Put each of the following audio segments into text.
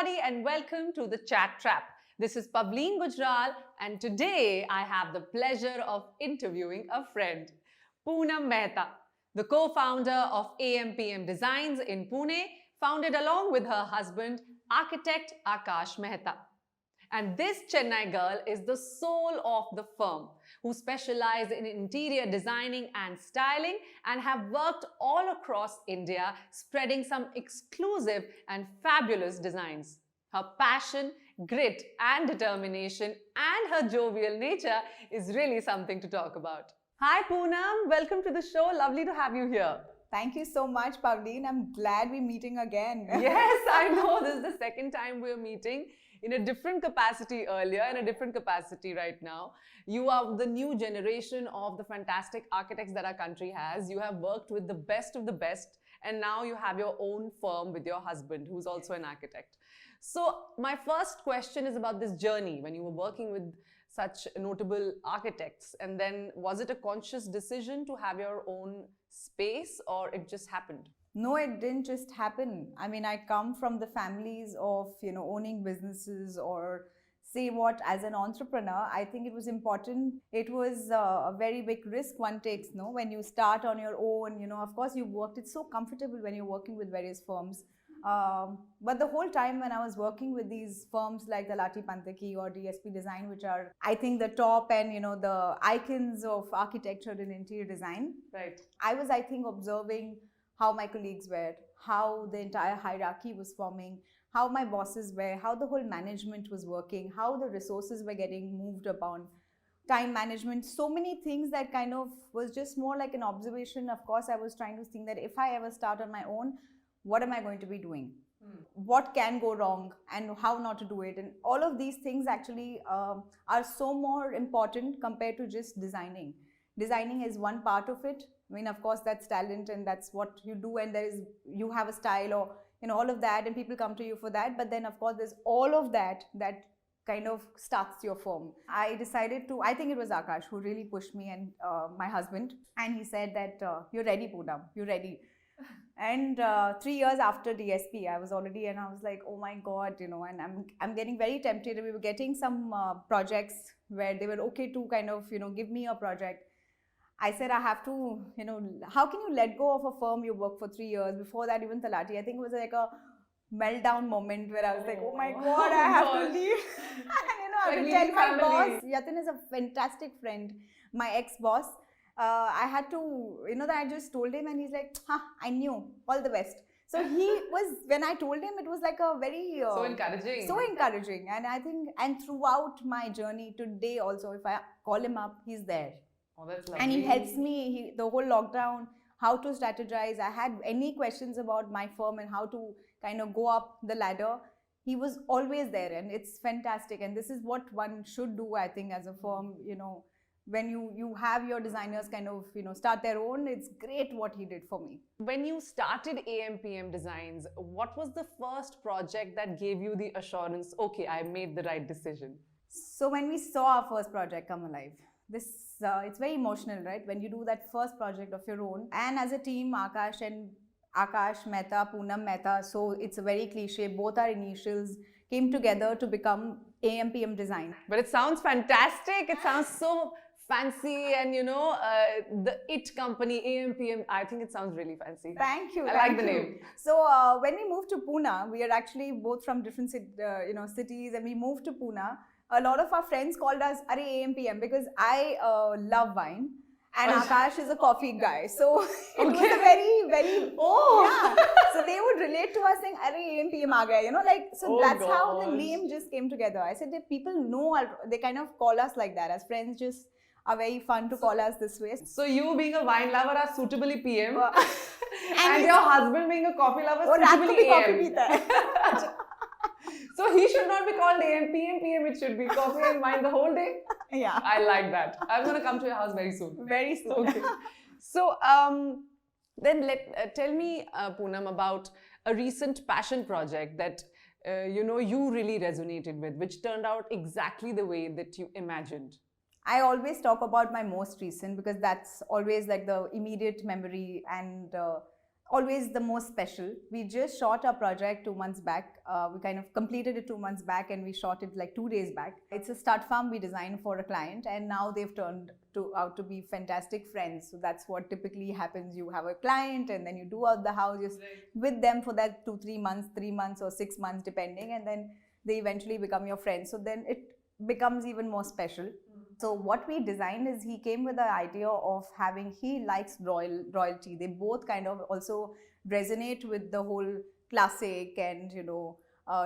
everybody, and welcome to the Chat Trap. This is Pavleen Gujral, and today I have the pleasure of interviewing a friend, Poonam Mehta, the co-founder of AMPM Designs in Pune, founded along with her husband, architect Akash Mehta. And this Chennai girl is the soul of the firm, who specialize in interior designing and styling and have worked all across India, spreading some exclusive and fabulous designs. Her passion, grit, and determination, and her jovial nature is really something to talk about. Hi Poonam, welcome to the show. Lovely to have you here. Thank you so much, Pavleen. I'm glad we're meeting again. Yes, I know. This is the second time we're meeting in a different capacity earlier and a different capacity right now. You are the new generation of the fantastic architects that our country has. You have worked with the best of the best, and now you have your own firm with your husband, who's also an architect. So my first question is about this journey when you were working with such notable architects, and then was it a conscious decision to have your own space, or it just happened? No, it didn't just happen. I mean, I come from the families of, owning businesses or say what, as an entrepreneur, I think it was important. It was a very big risk one takes, no? When you start on your own, of course you worked, it's so comfortable when you're working with various firms. But the whole time when I was working with these firms like the Lati Pantaki or DSP Design, which are, I think, the top and, the icons of architecture and interior design. Right. I was, I think, observing how my colleagues were, how the entire hierarchy was forming, how my bosses were, how the whole management was working, how the resources were getting moved upon, time management, so many things that kind of was just more like an observation. Of course, I was trying to think that if I ever start on my own, what am I going to be doing? What can go wrong and how not to do it? And all of these things actually are so more important compared to just designing. Designing is one part of it. I mean, of course, that's talent and that's what you do, and you have a style or, all of that, and people come to you for that. But then, of course, there's all of that kind of starts your firm. I decided to, I think it was Akash who really pushed me, and my husband, and he said that, you're ready, Poonam, you're ready. And 3 years after DSP, I was already, and I was like, oh my God, and I'm getting very tempted. We were getting some projects where they were okay to kind of, give me a project. I said, I have to, how can you let go of a firm you worked for 3 years? Before that, even Talati, I think it was like a meltdown moment where I was like, oh my God, I have to leave. And, I have to tell my boss. Yatin is a fantastic friend, my ex-boss. I had to, that I just told him, and he's like, I knew, all the best. So he was, when I told him, it was like a very... so encouraging. So encouraging. And I think, and throughout my journey today also, if I call him up, he's there. Oh, that's lovely. And he helps me, the whole lockdown, how to strategize. I had any questions about my firm and how to kind of go up the ladder. He was always there, and it's fantastic. And this is what one should do, I think, as a firm, when you have your designers kind of, start their own. It's great what he did for me. When you started AMPM Designs, what was the first project that gave you the assurance, okay, I made the right decision? So when we saw our first project come alive, it's very emotional, right? When you do that first project of your own, and as a team, Akash Mehta, Poonam Mehta, so it's a very cliche, both our initials came together to become AMPM Design. But it sounds fantastic. It sounds so fancy, and the IT company, AMPM, I think it sounds really fancy. Thank you. I like the name. So when we moved to Pune, we are actually both from different cities, and we moved to Pune. A lot of our friends called us Are AMPM because I love wine, and Akash is a coffee guy. So it was a very, very, yeah. So they would relate to us saying, Are AMPM aa gaya, so that's how the name just came together. I said that people know, they kind of call us like that. As friends just are very fun to call us this way. So you being a wine lover are suitably PM, and your husband being a coffee lover suitably AM. So he should not be called AMPM, PM, it should be coffee and wine the whole day. Yeah. I like that. I'm going to come to your house very soon. Very soon. Okay. So then tell me, Poonam, about a recent passion project that you really resonated with, which turned out exactly the way that you imagined. I always talk about my most recent because that's always like the immediate memory, and always the most special. We just shot our project 2 months back. We kind of completed it 2 months back, and we shot it like 2 days back. It's a stud farm we designed for a client, and now they've turned out to be fantastic friends. So that's what typically happens. You have a client, and then you do out the house just with them for that 2-3 months, 3 months or 6 months, depending, and then they eventually become your friends. So then it becomes even more special. So what we designed is, he came with the idea of having, he likes royalty. They both kind of also resonate with the whole classic and,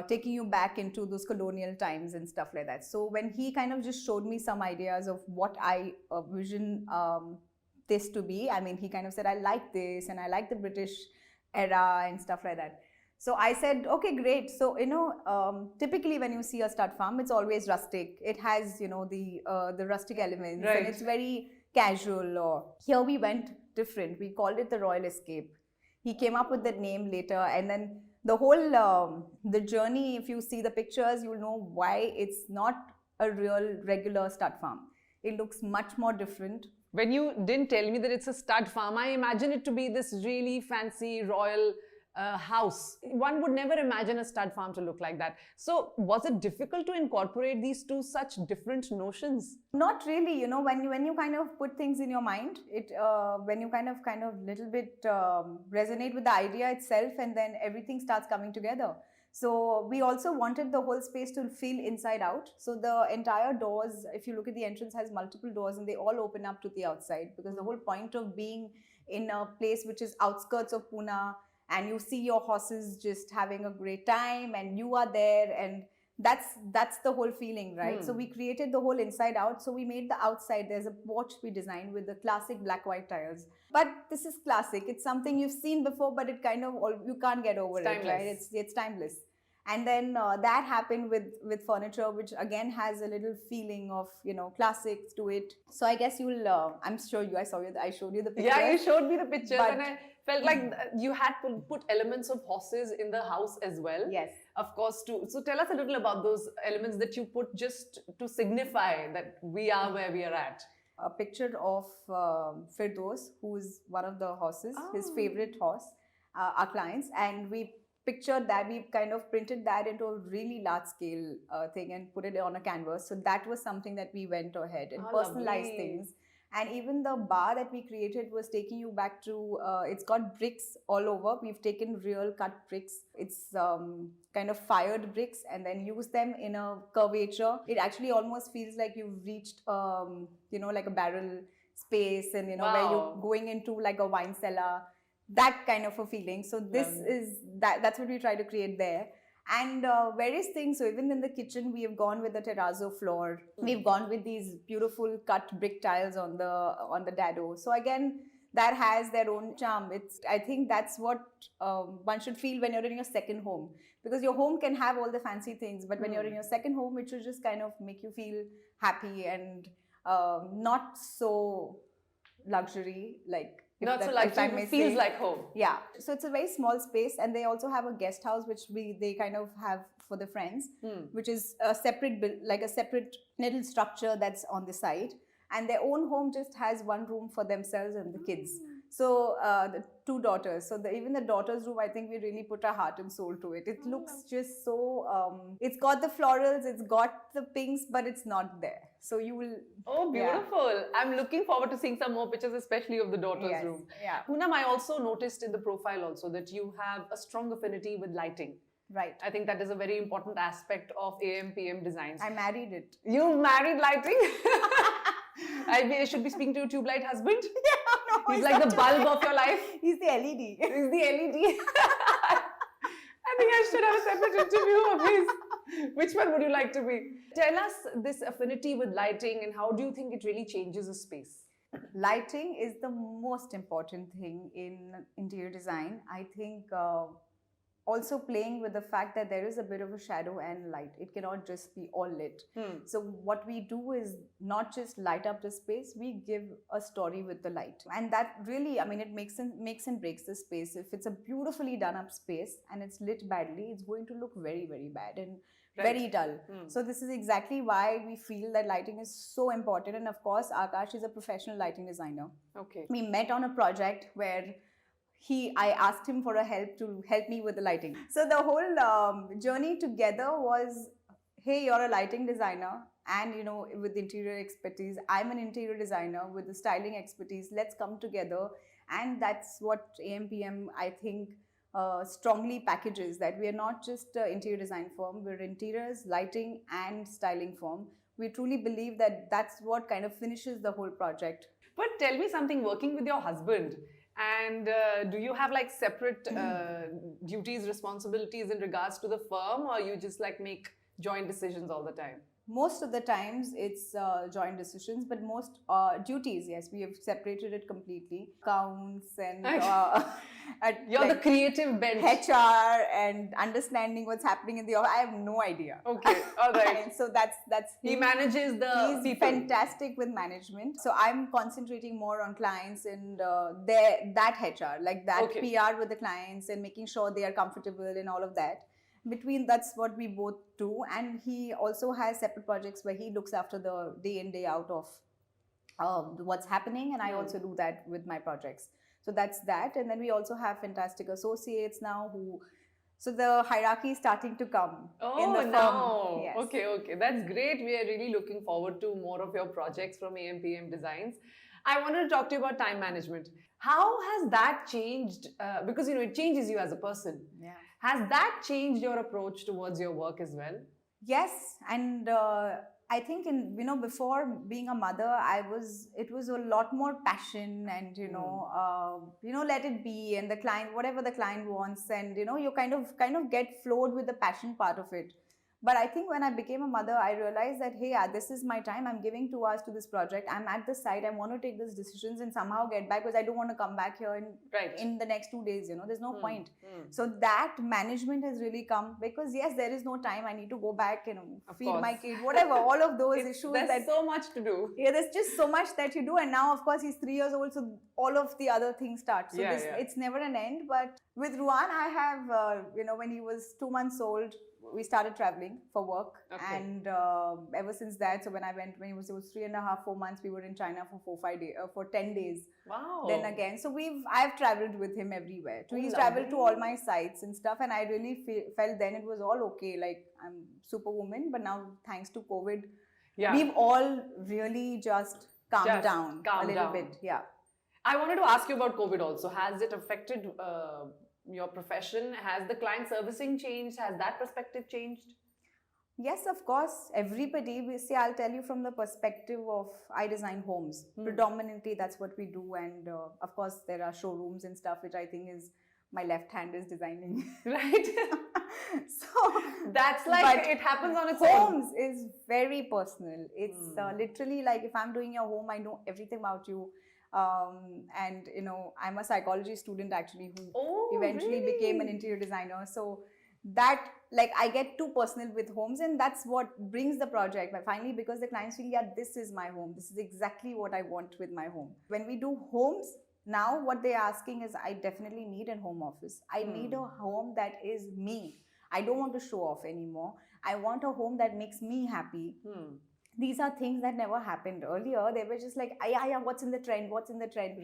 taking you back into those colonial times and stuff like that. So when he kind of just showed me some ideas of what I vision this to be, I mean, he kind of said, I like this and I like the British era and stuff like that. So I said, okay, great. So, typically when you see a stud farm, it's always rustic. It has, the rustic elements, Right. and it's very casual. Or here we went different. We called it the Royal Escape. He came up with that name later, and then the whole the journey. If you see the pictures, you'll know why it's not a real regular stud farm. It looks much more different. When you didn't tell me that it's a stud farm, I imagine it to be this really fancy royal house. One would never imagine a stud farm to look like that. So was it difficult to incorporate these two such different notions? Not really. When you kind of put things in your mind, it when you kind of little bit resonate with the idea itself, and then everything starts coming together. So we also wanted the whole space to feel inside out. So the entire doors, if you look at the entrance, has multiple doors, and they all open up to the outside, because the whole point of being in a place which is outskirts of Pune, and you see your horses just having a great time, and you are there, and that's the whole feeling, right? So we created the whole inside out. So we made the outside, there's a porch we designed with the classic black white tires. But this is classic. It's something you've seen before, but it kind of, you can't get over it, right? It's timeless. And then that happened with furniture, which again has a little feeling of, classics to it. So I guess you'll, I'm sure I showed you the pictures. Yeah, you showed me the pictures, But- and I felt like you had put elements of horses in the house as well. Yes. Of course, too. So tell us a little about those elements that you put just to signify that we are where we are at. A picture of Firdos, who is one of the horses, his favorite horse, our clients, and we pictured that. We kind of printed that into a really large scale thing and put it on a canvas. So that was something that we went ahead and personalized lovely. things. And even the bar that we created was taking you back to, it's got bricks all over. We've taken real cut bricks. It's kind of fired bricks, and then used them in a curvature. It actually almost feels like you've reached, like a barrel space, and, where Wow. you're going into like a wine cellar, that kind of a feeling. So this is that's what we try to create there. And various things. So even in the kitchen, we have gone with the terrazzo floor. We've gone with these beautiful cut brick tiles on the dado. So again, that has their own charm. I think that's what one should feel when you're in your second home, because your home can have all the fancy things, but when you're in your second home, it should just kind of make you feel happy and not so luxury, like. Not so like it feels like home. Yeah. So it's a very small space, and they also have a guest house, which they kind of have for the friends, which is a separate little structure that's on the side. And their own home just has one room for themselves and the kids. So the two daughters. So even the daughter's room, I think we really put our heart and soul to it. It looks just so, it's got the florals, it's got the pinks, but it's not there. So you will... Oh, beautiful. I'm looking forward to seeing some more pictures, especially of the daughter's room. Yeah. Poonam, I also noticed in the profile also that you have a strong affinity with lighting. Right. I think that is a very important aspect of AM/PM designs. I married it. You married lighting? I should be speaking to your tube light husband. Yeah, no, He's like the bulb of your life. He's the LED. He's the LED. I think I should have a separate interview of his. Which one would you like to be? Tell us this affinity with lighting, and how do you think it really changes a space? Lighting is the most important thing in interior design. I think also playing with the fact that there is a bit of a shadow and light. It cannot just be all lit. So what we do is not just light up the space, we give a story with the light. And that really, I mean, it makes and breaks the space. If it's a beautifully done up space and it's lit badly, it's going to look very, very bad and very dull. So this is exactly why we feel that lighting is so important. And of course, Akash is a professional lighting designer. Okay. We met on a project where I asked him for a help to help me with the lighting. So the whole journey together was, hey, you're a lighting designer, and with interior expertise, I'm an interior designer with the styling expertise. Let's come together, and that's what AMPM, I think, strongly packages, that we are not just an interior design firm, we're interiors, lighting, and styling firm. We truly believe that that's what kind of finishes the whole project. But tell me something, working with your husband, and do you have like separate duties, responsibilities in regards to the firm, or you just like make joint decisions all the time? Most of the times it's joint decisions, but most duties, yes, we have separated it completely. Accounts and You're the creative bench. HR and understanding what's happening in the office. I have no idea. Okay, all right. So that's He him. manages the He's people. fantastic with management. So I'm concentrating more on clients and that HR, like that Okay. PR with the clients and making sure they are comfortable and all of that. Between that's what we both do, and he also has separate projects where he looks after the day in day out of what's happening, and I also do that with my projects. So that's that. And then we also have fantastic associates now who, so the hierarchy is starting to come in the firm. No. Yes. Okay. That's great. We are really looking forward to more of your projects from AMPM Designs. I wanted to talk to you about time management. How has that changed? Because it changes you as a person. Yeah. Has that changed your approach towards your work as well? Yes, and I think before being a mother, it was a lot more passion and let it be, and the client, whatever the client wants, and you kind of get flowed with the passion part of it. But I think when I became a mother, I realized that, hey, this is my time. I'm giving 2 hours to this project. I'm at the site. I want to take these decisions and somehow get back, because I don't want to come back here in the next 2 days. There's no point. So that management has really come, because yes, there is no time. I need to go back, feed my kid, whatever, all of those issues. There's so much to do. Yeah, there's just so much that you do. And now, of course, he's 3 years old, so all of the other things start. So it's never an end. But with Ruan, I have, when he was 2 months old, we started traveling for work, and ever since that, so when he was 3.5, 4 months, we were in China for 10 days. Wow. Then again, so I've traveled with him everywhere. So he's traveled to all my sites and stuff, and I really felt then it was all okay. Like, I'm superwoman, but now thanks to COVID, we've all really just calmed down a little bit. Yeah. I wanted to ask you about COVID also. Has it affected your profession? Has the client servicing changed? Has that perspective changed? Yes, of course. Everybody, I'll tell you from the perspective of, I design homes. Predominantly, that's what we do. And of course, there are showrooms and stuff, which I think is my left hand is designing. Right. So that's like, it happens on its own. Homes is very personal. It's literally like, if I'm doing your home, I know everything about you. And I'm a psychology student actually, who eventually became an interior designer. So that, like, I get too personal with homes, and that's what brings the project. But finally, because the clients feel, yeah, this is my home. This is exactly what I want with my home. When we do homes, now what they're asking is, I definitely need a home office. I need a home that is me. I don't want to show off anymore. I want a home that makes me happy. These are things that never happened earlier. They were just like, yeah, what's in the trend?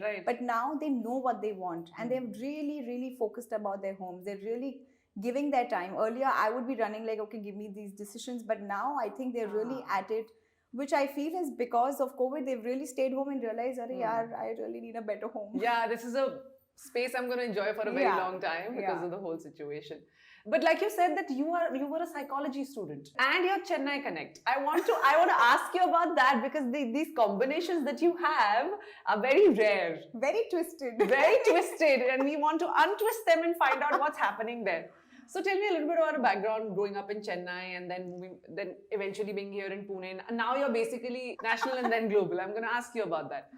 Right. But now they know what they want, and they're really, really focused about their homes. They're really giving their time. Earlier, I would be running like, okay, give me these decisions. But now I think they're really at it, which I feel is because of COVID. They've really stayed home and realized, I really need a better home. Yeah, this is a space I'm going to enjoy for a very long time because of the whole situation. But like you said that you were a psychology student and you're Chennai Connect. I want to ask you about that, because these combinations that you have are very rare. Very twisted. Very twisted, and we want to untwist them and find out what's happening there. So tell me a little bit about your background growing up in Chennai and then eventually being here in Pune. And now you're basically national and then global. I'm going to ask you about that.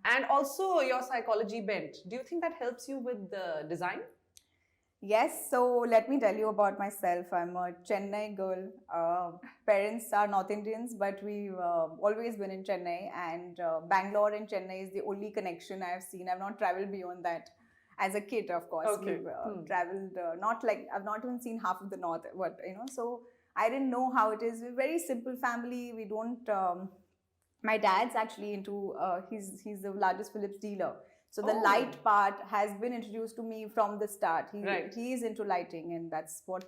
And also your psychology bent. Do you think that helps you with the design? Yes, so let me tell you about myself. I'm a Chennai girl. Parents are North Indians, but we've always been in Chennai, and Bangalore and Chennai is the only connection I've seen. I've not traveled beyond that. As a kid, of course, we've traveled, I've not even seen half of the north, so I didn't know how it is. We're a very simple family. We don't, my dad's actually into, he's the largest Philips dealer. So the Oh. light part has been introduced to me from the start. Right. He is into lighting, and that's what.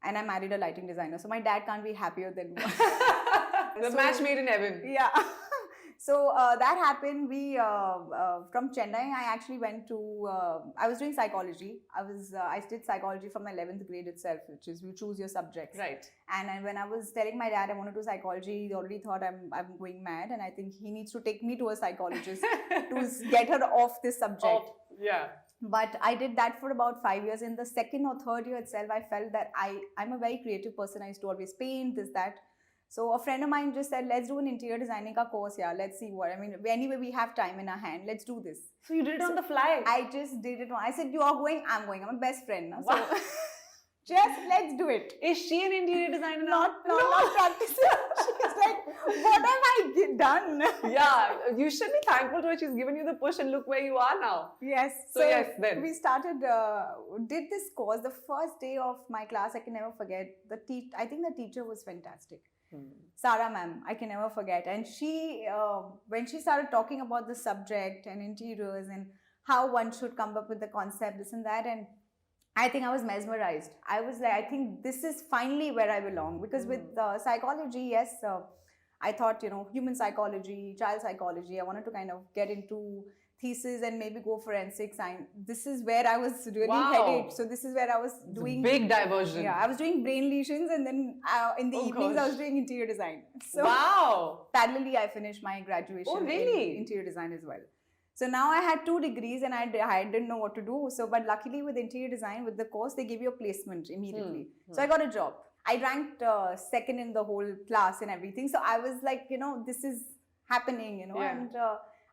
And I married a lighting designer, so my dad can't be happier than me. The So- match made in heaven. Yeah. So that happened. We from Chennai. I actually went to. I was doing psychology. I did psychology from my 11th grade itself, which is you choose your subjects. Right. And when I was telling my dad I want to do psychology, he already thought I'm going mad, and I think he needs to take me to a psychologist to get her off this subject. Yeah. But I did that for about 5 years. In the second or third year itself, I felt that I'm a very creative person. I used to always paint, this, that. So a friend of mine just said, let's do an interior designing course. Yeah, let's see what. I mean, anyway, we have time in our hand. Let's do this. So you did it on the fly. I just did it. I said, you are going, I'm going. I'm a best friend. No? Wow. So just let's do it. Is she an interior designer now? Not practicing. She's like, what have I done? Yeah, you should be thankful to her. She's given you the push and look where you are now. Yes. So yes, then. We started, did this course. The first day of my class, I can never forget. I think the teacher was fantastic. Sarah ma'am, I can never forget. And she, when she started talking about the subject and interiors and how one should come up with the concept, this and that, and I think I was mesmerized. I was like, I think this is finally where I belong. Because with psychology, yes, I thought, human psychology, child psychology, I wanted to kind of get into thesis and maybe go forensic science. This is where I was really headed. So this is where I was doing big diversion. Yeah, I was doing brain lesions, and then in the evenings I was doing interior design. So wow. parallelly, I finished my graduation in interior design as well. So now I had 2 degrees, and I didn't know what to do. So, but luckily with interior design, with the course, they give you a placement immediately. So I got a job. I ranked second in the whole class and everything. So I was like, this is happening, and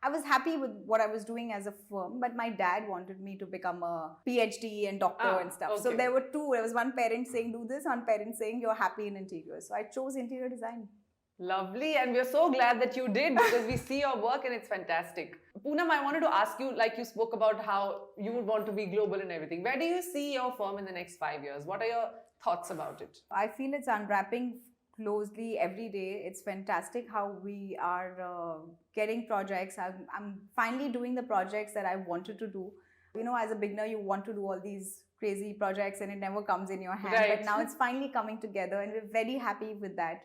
I was happy with what I was doing as a firm, but my dad wanted me to become a PhD and doctor and stuff. So there were 2. There was one parent saying do this, one parent saying you're happy in interior. So I chose interior design. Lovely, and we're so glad that you did, because we see your work and it's fantastic. Poonam, I wanted to ask you, like you spoke about how you would want to be global and everything. Where do you see your firm in the next 5 years? What are your thoughts about it? I feel it's unwrapping closely every day. It's fantastic how we are getting projects. I'm finally doing the projects that I wanted to do. As a beginner, you want to do all these crazy projects and it never comes in your hand. Right. But now it's finally coming together, and we're very happy with that.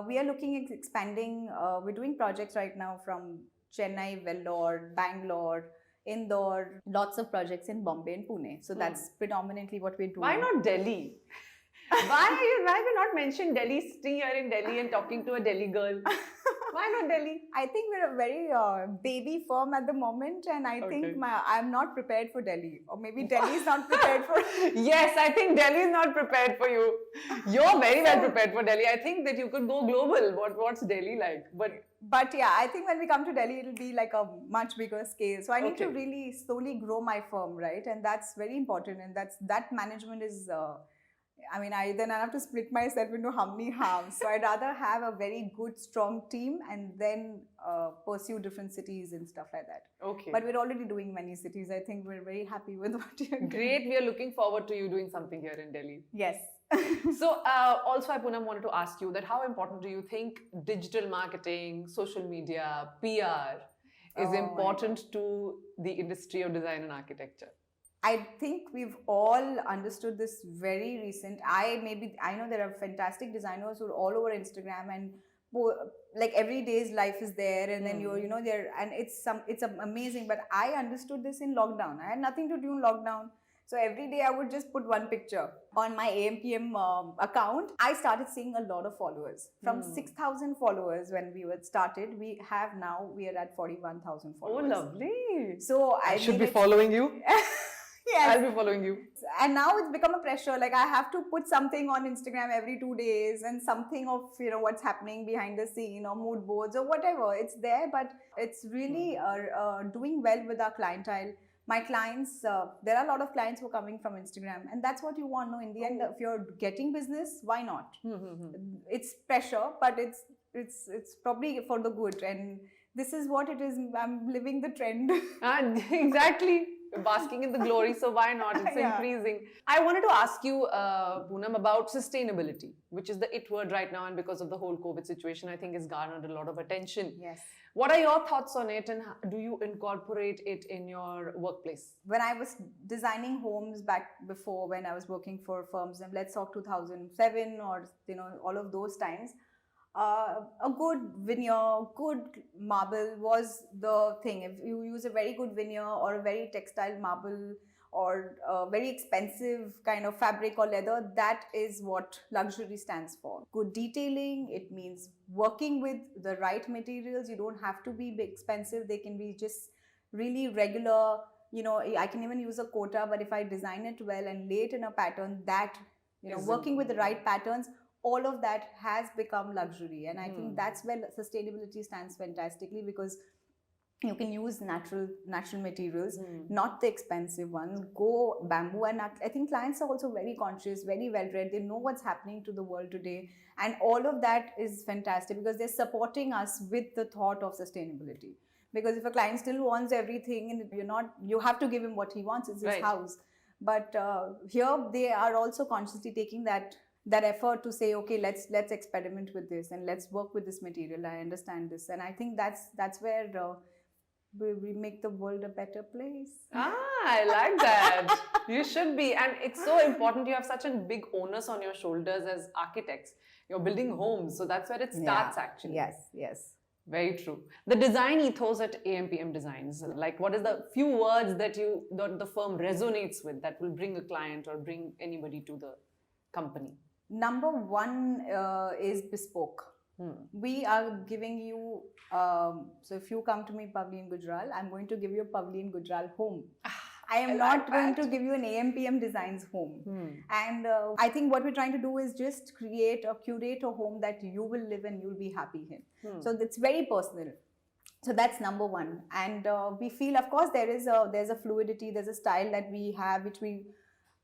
We are looking at expanding. We're doing projects right now from Chennai, Vellore, Bangalore, Indore, lots of projects in Bombay and Pune. So that's predominantly what we're doing. Why not Delhi? Why have you not mentioned Delhi, sitting here in Delhi and talking to a Delhi girl? Why not Delhi? I think we're a very baby firm at the moment, and I think I'm not prepared for Delhi, or maybe Delhi is not prepared for. Yes, I think Delhi is not prepared for you. You're very well prepared for Delhi. I think that you could go global. What's Delhi like? But yeah, I think when we come to Delhi, it'll be like a much bigger scale. So I need to really slowly grow my firm, right? And that's very important. And that management is. I have to split myself into how many halves. So I'd rather have a very good, strong team and then pursue different cities and stuff like that. Okay. But we're already doing many cities. I think we're very happy with what you're doing. Great. We are looking forward to you doing something here in Delhi. Yes. So also, Poonam, wanted to ask you that how important do you think digital marketing, social media, PR is important to the industry of design and architecture? I think we've all understood this very recent. I know there are fantastic designers who are all over Instagram, and like every day's life is there, and then you're there, and it's amazing. But I understood this in lockdown. I had nothing to do in lockdown, so every day I would just put one picture on my AMPM account. I started seeing a lot of followers. From 6,000 followers when we were started, we are at 41,000 followers. Oh, lovely! So I should be following you. Yes. I'll be following you. And now it's become a pressure. Like I have to put something on Instagram every 2 days, and something of what's happening behind the scene, or mood boards or whatever. It's there, but it's really doing well with our clientele. My clients, there are a lot of clients who are coming from Instagram, and that's what you want. No, in the end, if you're getting business, why not? It's pressure, but it's probably for the good. And this is what it is. I'm living the trend. Exactly. We're basking in the glory, so why not? It's Yeah. increasing. I wanted to ask you, Poonam, about sustainability, which is the it word right now, and because of the whole COVID situation, I think it's garnered a lot of attention. Yes. What are your thoughts on it, and do you incorporate it in your workplace? When I was designing homes back before, when I was working for firms, and let's talk 2007 or all of those times, a good veneer, good marble was the thing. If you use a very good veneer or a very textile marble or a very expensive kind of fabric or leather, that is what luxury stands for. Good detailing, it means working with the right materials. You don't have to be big expensive, they can be just really regular. I can even use a quota, but if I design it well and lay it in a pattern that, working with the right patterns, all of that has become luxury. And I think that's where sustainability stands fantastically, because you can use natural materials, not the expensive ones. Go bamboo. And I think clients are also very conscious, very well read. They know what's happening to the world today, and all of that is fantastic because they're supporting us with the thought of sustainability. Because if a client still wants everything, and you have to give him what he wants. It's his Right. house. But here they are also consciously taking that effort to say, okay, let's experiment with this and let's work with this material. I understand this, and I think that's where we make the world a better place. I like that. You should be. And it's so important. You have such a big onus on your shoulders as architects. You're building homes. So that's where it starts, actually. Yes. Very true. The design ethos at AMPM Designs, like what is the few words that the firm resonates with that will bring a client or bring anybody to the company? Number one is bespoke. We are giving you, so if you come to me, Pavleen Gujral, I'm going to give you a Pavleen Gujral home. I am not going to give you an AMPM Designs home. And I think what we're trying to do is just curate a home that you will live and you'll be happy in. So it's very personal. So that's number one. And we feel, of course, there's a fluidity, there's a style that we have,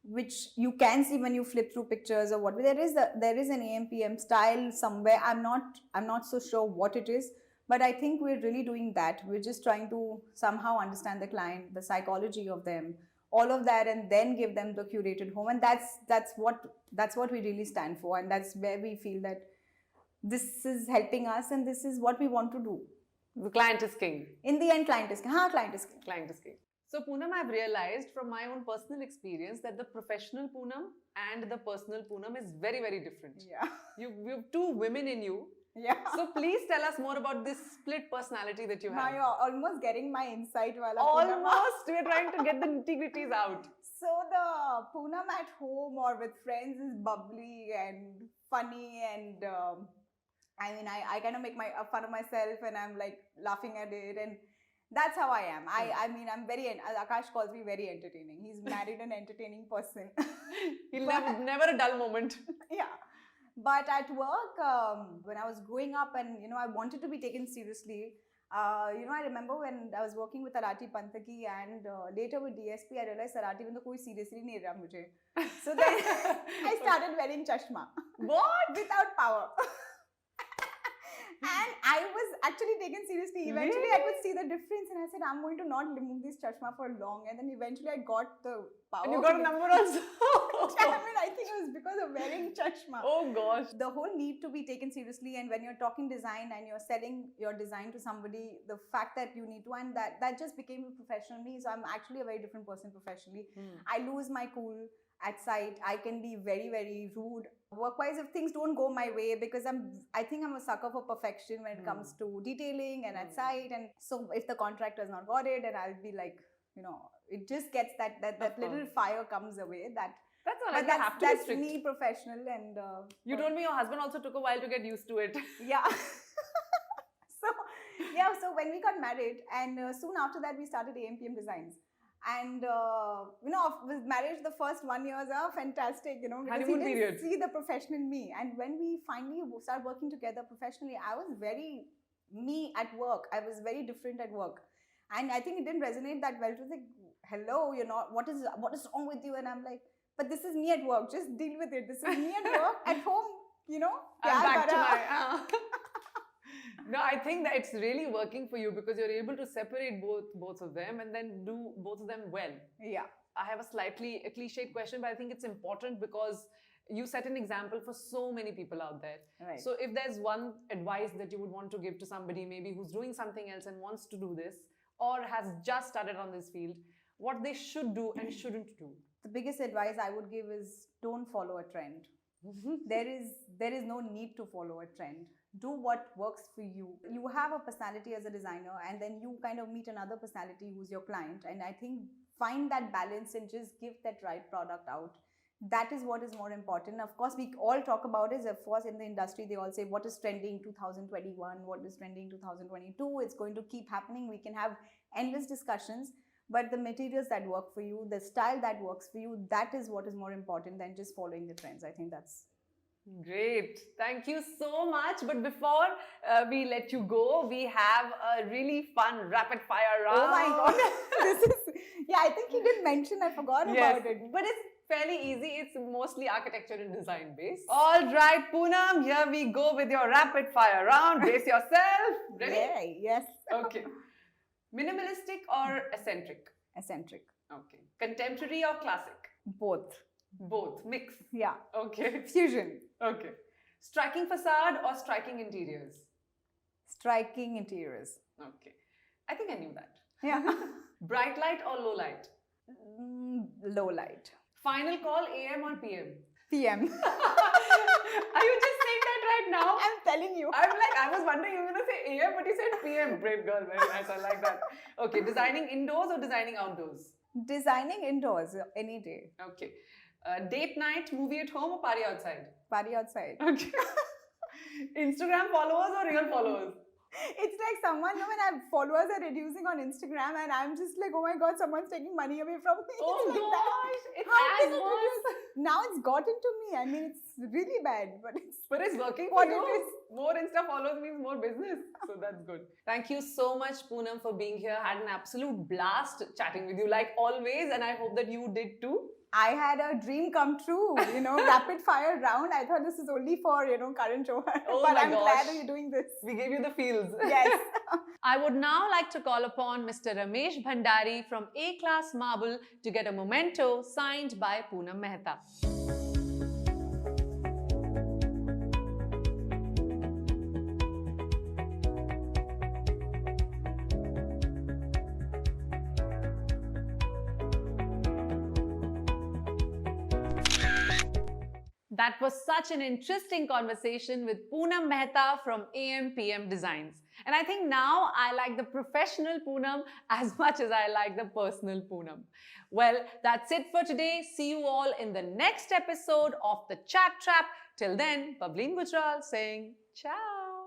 which you can see when you flip through pictures or what. There is an AMPM style somewhere. I'm not so sure what it is, but I think we're really doing that. We're just trying to somehow understand the client, the psychology of them, all of that, and then give them the curated home. And that's what we really stand for, and that's where we feel that this is helping us, and this is what we want to do. The client is king. In the end, client is king. Client is king. Client is king. So Poonam, I've realized from my own personal experience that the professional Poonam and the personal Poonam is very, very different. Yeah. You have two women in you. Yeah. So please tell us more about this split personality that you Now have. you're almost getting my insight. Almost. We're trying to get the nitty-gritties out. So the Poonam at home or with friends is bubbly and funny, and I kind of make fun of myself, and I'm like laughing at it, and that's how I am. I'm very, Akash calls me very entertaining. He's married an entertaining person. He'll never a dull moment. Yeah. But at work, when I was growing up and, I wanted to be taken seriously, I remember when I was working with Arati Pantaki and later with DSP, I realized Arati mein to koi seriously nahi raha mujhe. So then I started wearing chashma. What? Without power. And I was actually taken seriously. Eventually, Really? I could see the difference, and I said, I'm going to not remove this chashma for long. And then eventually, I got the power. And you got a number also. I think it was because of wearing chashma. Oh gosh. The whole need to be taken seriously, and when you're talking design and you're selling your design to somebody, the fact that you need to, and that just became a professional me. So I'm actually a very different person professionally. I lose my cool at site. I can be very, very rude. Work-wise, if things don't go my way, because I think I'm a sucker for perfection when it comes to detailing and at site. And so if the contractor's not got it, and I'll be like, it just gets that little fire comes away. That's all. But that's me professional, and you told me your husband also took a while to get used to it. Yeah. So when we got married, and soon after that we started AMPM Designs. And with marriage, the first 1 year was fantastic, because Honeymoon he period. didn't see the professional in me. And when we finally started working together professionally, I was very me at work. I was very different at work, and I think it didn't resonate that well. It was like, hello, what is wrong with you? And I'm like, but this is me at work. Just deal with it. This is me at work. At home, I'm back to my. No, I think that it's really working for you because you're able to separate both of them and then do both of them well. Yeah. I have a slightly a cliched question, but I think it's important because you set an example for so many people out there. Right. So if there's one advice that you would want to give to somebody maybe who's doing something else and wants to do this or has just started on this field, what they should do and shouldn't do. The biggest advice I would give is don't follow a trend. There is no need to follow a trend. Do what works for you. You have a personality as a designer, and then you kind of meet another personality who's your client. And I think find that balance and just give that right product out. That is what is more important. Of course, we all talk about it. Of course, in the industry, they all say what is trending 2021, what is trending 2022. It's going to keep happening. We can have endless discussions. But the materials that work for you, the style that works for you, that is what is more important than just following the trends. I think that's great. Thank you so much. But before we let you go, we have a really fun rapid fire round. Oh my God. I think you did mention, I forgot about it. But it's fairly easy. It's mostly architecture and design based. All right, Poonam, here we go with your rapid fire round. Brace yourself. Ready? Yeah, yes. Okay. Minimalistic or eccentric? Eccentric. Okay. Contemporary or classic? Both. Both. Mix. Yeah. Okay. Fusion. Okay. Striking facade or striking interiors? Striking interiors. Okay. I think I knew that. Yeah. Bright light or low light? Low light. Final call, AM or PM? PM. Are you just saying that right now? I'm telling you. I was wondering you were going to say AM, but you said PM. Brave girl, very nice. I like that. Okay, designing indoors or designing outdoors? Designing indoors any day. Okay. Date night, movie at home or party outside? Party outside. Okay. Instagram followers or real followers? It's like someone, when followers are reducing on Instagram and I'm just like, oh my God, someone's taking money away from me. Oh it's like gosh, that. it's How as can it worse. reduce? Now it's gotten to me. I mean, it's really bad, but it's working for what you. it is. More Insta followers means more business. So that's good. Thank you so much, Poonam, for being here. Had an absolute blast chatting with you like always. And I hope that you did too. I had a dream come true, rapid fire round. I thought this is only for, Karan Johar. Oh but my I'm gosh. glad that you're doing this. We gave you the feels. Yes. I would now like to call upon Mr. Ramesh Bhandari from A-Class Marble to get a memento signed by Poonam Mehta. That was such an interesting conversation with Poonam Mehta from AM/PM Designs. And I think now I like the professional Poonam as much as I like the personal Poonam. Well, that's it for today. See you all in the next episode of The Chat Trap. Till then, Pavleen Gujral saying ciao.